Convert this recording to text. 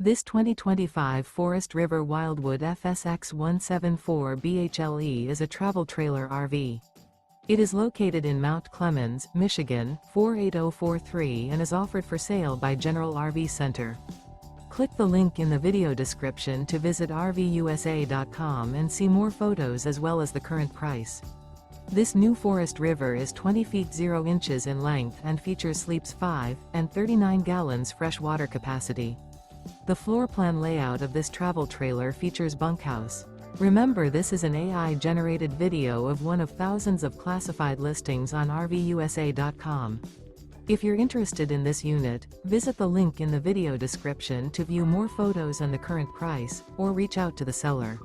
This 2025 Forest River Wildwood FSX 174 BHLE is a travel trailer RV. It is located in Mount Clemens, Michigan, 48043 and is offered for sale by General RV Center. Click the link in the video description to visit RVUSA.com and see more photos as well as the current price. This new Forest River is 20 feet 0 inches in length and features sleeps 5 and 39 gallons fresh water capacity. The floor plan layout of this travel trailer features bunkhouse. Remember, this is an AI-generated video of one of thousands of classified listings on RVUSA.com. If you're interested in this unit, visit the link in the video description to view more photos and the current price, or reach out to the seller.